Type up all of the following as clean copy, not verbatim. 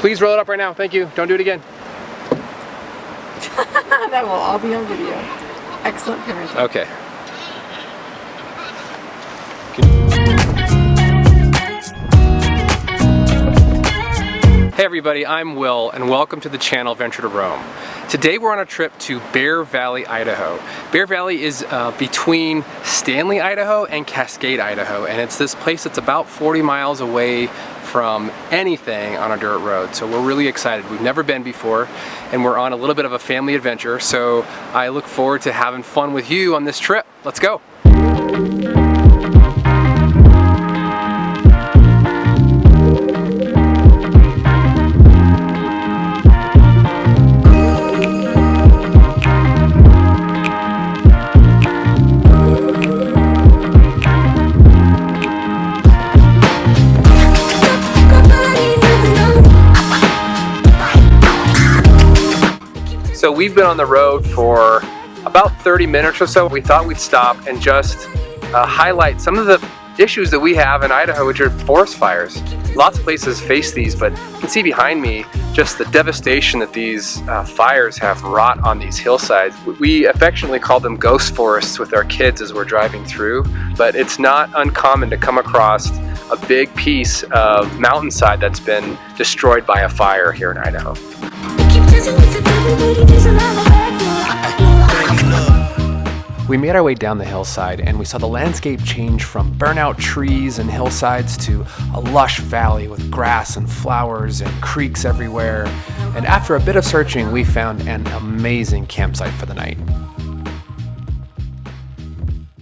Please roll it up right now. Thank you. Don't do it again. That will all be on video. Excellent parenting. Okay. Hey everybody, I'm Will and welcome to the channel Venture to Roam. Today we're on a trip to Bear Valley, Idaho. Bear Valley is between Stanley, Idaho and Cascade, Idaho, and it's this place that's about 40 miles away from anything on a dirt road. So we're really excited. We've never been before and we're on a little bit of a family adventure, so I look forward to having fun with you on this trip. Let's go. So we've been on the road for about 30 minutes or so. We thought we'd stop and just highlight some of the issues that we have in Idaho, which are forest fires. Lots of places face these, but you can see behind me just the devastation that these fires have wrought on these hillsides. We affectionately call them ghost forests with our kids as we're driving through, but it's not uncommon to come across a big piece of mountainside that's been destroyed by a fire here in Idaho. We made our way down the hillside and we saw the landscape change from burnout trees and hillsides to a lush valley with grass and flowers and creeks everywhere. And after a bit of searching, we found an amazing campsite for the night.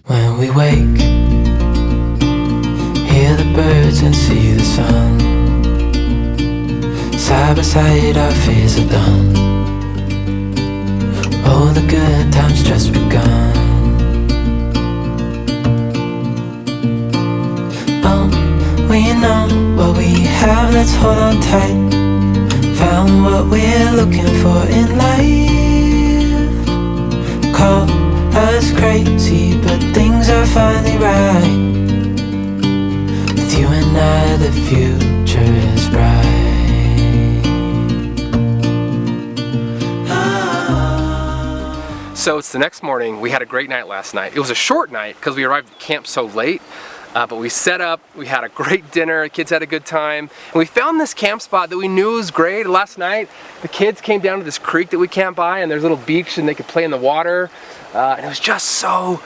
When we wake, hear the birds and see the sun. Side by side our fears are done. Oh, the good times just begun. We know what we have, let's hold on tight. Found what we're looking for in life. Call us crazy, but things are finally right. With you and I, the future is bright. So it's the next morning. We had a great night last night. It was a short night because we arrived at camp so late. But we set up, we had a great dinner, the kids had a good time, and we found this camp spot that we knew was great. Last night, the kids came down to this creek that we camped by, and there's a little beach and they could play in the water. And it was just so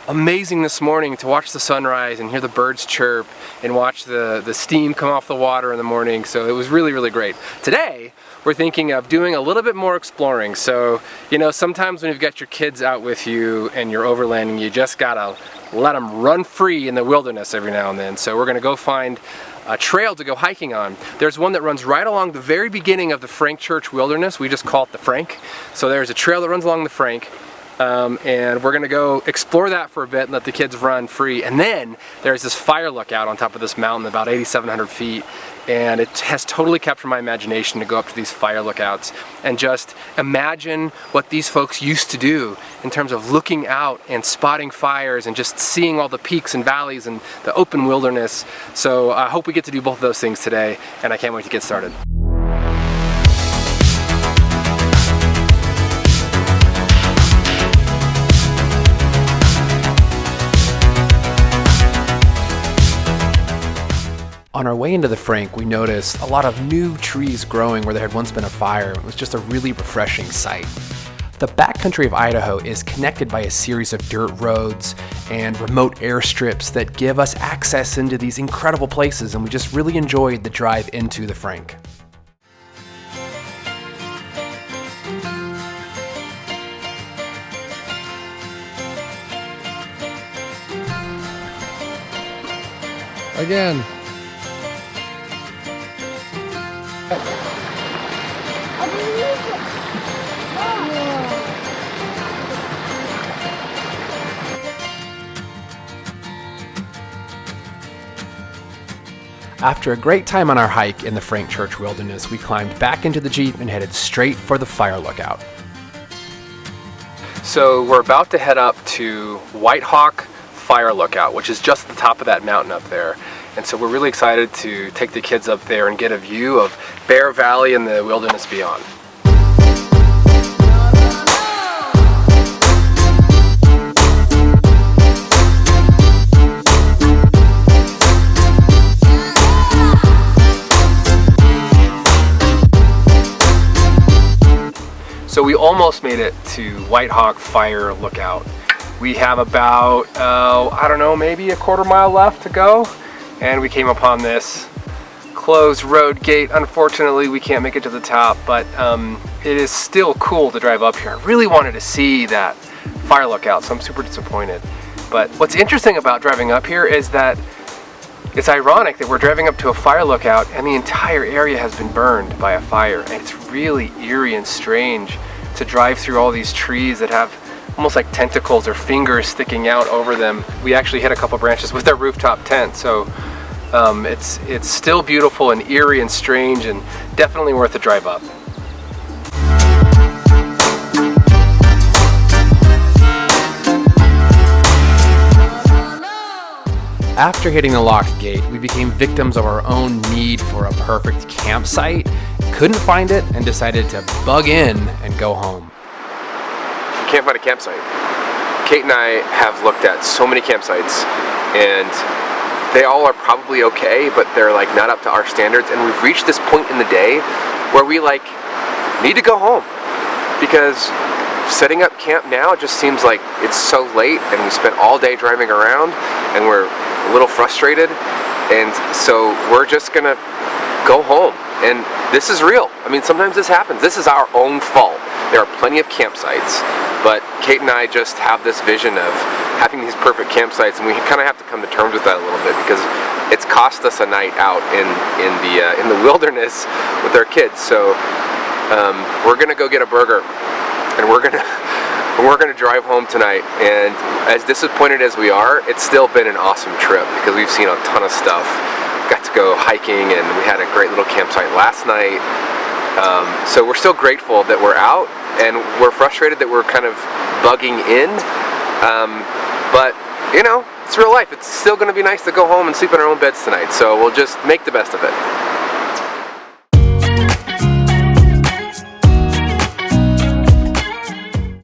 amazing this morning to watch the sunrise and hear the birds chirp and watch the steam come off the water in the morning. So it was really, really great. Today, we're thinking of doing a little bit more exploring. So, you know, sometimes when you've got your kids out with you and you're overlanding, you just gotta let them run free in the wilderness every now and then. So we're gonna go find a trail to go hiking on. There's one that runs right along the very beginning of the Frank Church Wilderness. We just call it the Frank. So there's a trail that runs along the Frank. And we're gonna go explore that for a bit and let the kids run free. And then there's this fire lookout on top of this mountain, about 8,700 feet. And it has totally captured my imagination to go up to these fire lookouts and just imagine what these folks used to do in terms of looking out and spotting fires and just seeing all the peaks and valleys and the open wilderness. So I hope we get to do both of those things today, and I can't wait to get started. On our way into the Frank, we noticed a lot of new trees growing where there had once been a fire. It was just a really refreshing sight. The backcountry of Idaho is connected by a series of dirt roads and remote airstrips that give us access into these incredible places, and we just really enjoyed the drive into the Frank. Again. After a great time on our hike in the Frank Church Wilderness, we climbed back into the Jeep and headed straight for the fire lookout. So we're about to head up to Whitehawk Fire Lookout, which is just at the top of that mountain up there. And so we're really excited to take the kids up there and get a view of Bear Valley and the wilderness beyond. So we almost made it to Whitehawk Fire Lookout. We have about, I don't know, maybe a quarter mile left to go. And we came upon this closed road gate. Unfortunately, we can't make it to the top, but it is still cool to drive up here. I really wanted to see that fire lookout, so I'm super disappointed. But what's interesting about driving up here is that it's ironic that we're driving up to a fire lookout and the entire area has been burned by a fire. And it's really eerie and strange to drive through all these trees that have almost like tentacles or fingers sticking out over them. We actually hit a couple branches with our rooftop tent, so it's still beautiful and eerie and strange and definitely worth a drive up. After hitting the locked gate, we became victims of our own need for a perfect campsite, couldn't find it, and decided to bug in and go home. We can't find a campsite. Kate and I have looked at so many campsites, and they all are probably okay, but they're like not up to our standards, and we've reached this point in the day where we like need to go home, because setting up camp now just seems like it's so late, and we spent all day driving around, and we're a little frustrated, and so we're just gonna go home. And this is real. I mean, sometimes this happens. This is our own fault. There are plenty of campsites, but Kate and I just have this vision of having these perfect campsites, and we kind of have to come to terms with that a little bit, because it's cost us a night out in the wilderness with our kids. So we're gonna go get a burger, and we're gonna drive home tonight. And as disappointed as we are, it's still been an awesome trip because we've seen a ton of stuff. Got to go hiking, and we had a great little campsite last night. So we're still grateful that we're out, and we're frustrated that we're kind of bugging in. But you know, it's real life. It's still gonna be nice to go home and sleep in our own beds tonight. So we'll just make the best of it.